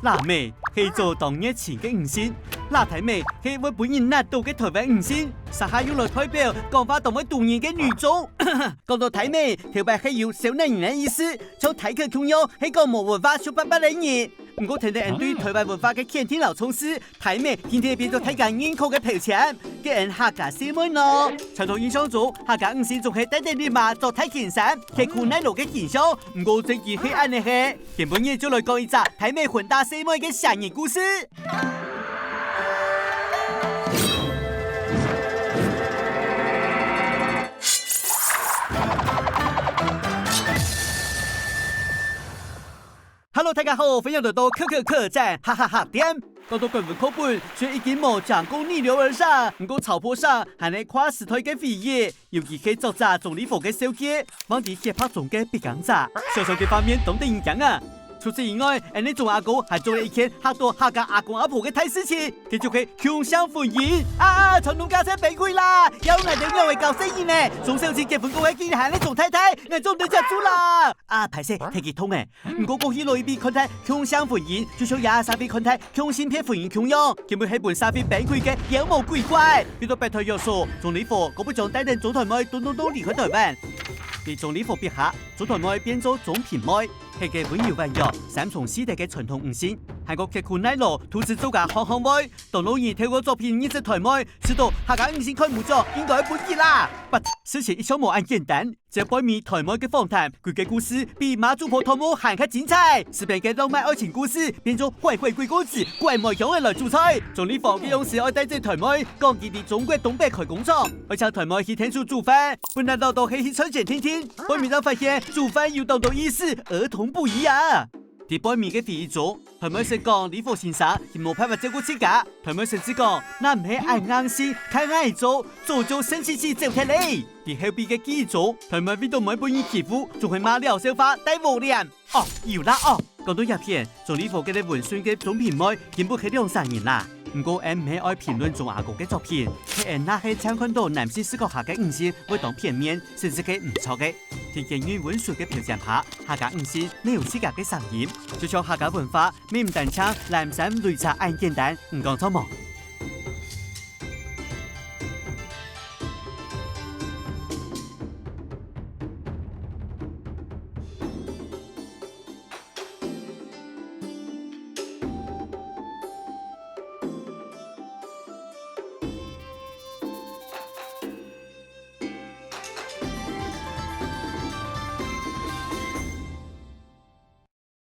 辣妹係做當熱情嘅五星，辣太妹係會本人納到嘅台灣五星，撒下用來代表講話同埋動人嘅女種。講到太妹，頭擺係有小男人嘅意思，從台客同樣係講冇文化少800年。唔過聽到人對台灣文化嘅肯定老重視，台妹天天變做大家認可嘅標籤，嘅人客家師妹咯。傳統印象中，客家五星仲係帶帶你媽做太健山、吃苦耐勞嘅形象。唔過最近係安尼嘅，今本日就來講一則台妹混搭師妹嘅嚇人故事。Hello， 大家好，歡迎來到可可客棧，哈哈哈店。講到本文課本，雖已經冇講過逆流而上，唔過草坡上還係跨時代嘅回憶，尤其係作者總理府嘅小姐，往啲鐵拍中嘅別講者，小小嘅方面懂得影響啊。除此以外，你做阿哥還做了一件嚇到客家阿公阿婆嘅大事情，佢就係共享婚姻傳統家產崩潰啦！有嚟就因為搞生意呢，從小前結婚過竟然係你做太太，我做對隻豬啦！排泄太激痛誒，唔過過去內邊看睇共享婚姻，就像廿三邊看睇共性片婚姻共樣，根本係本三邊崩潰嘅妖魔鬼怪。佢都白台約束，總理府嗰不將帶領總台妹都離開台灣，被總理府逼下，總台妹變做總品妹。係嘅溫柔婉約、三重四德嘅傳統五星，韓國劇酷奶酪、兔子做嘅行妹，當老二透過作品認識台妹，知道客家五星開幕咗應該本意啦。But 事情一向冇咁簡單，這背面台妹嘅訪談，佢嘅故事比馬祖婆湯姆還較精彩。視頻嘅浪漫愛情故事變咗壞鬼故事，怪模樣嘅來主菜。總理房嘅勇士愛帶住台妹，講佢哋中國東北開工廠，愛請台妹去聽書煮飯，本來老豆係去春節聽，背面就發現煮飯有當到意思，兒童不宜啊！啲背面嘅第一組，台妹成講理府先生係冇辦法照顧自家，台妹甚至講，那唔係愛硬心，睇愛做就生氣氣走起嚟。啲後邊嘅幾組，台妹邊度唔係本意欺負，仲係馬料小花帶無臉。有啦講到一片，做理府嘅啲文宣嘅總品妹，根本係2-3年啦。唔過，唔係愛評論中阿哥嘅作品，係那係常看到男性視角下嘅五星會當片面，甚至係唔錯嘅。天見於文術嘅表現下，客家五星沒有自家嘅聲音，就像客家文化，唔單唱南山擂茶咁簡單，唔講錯冇。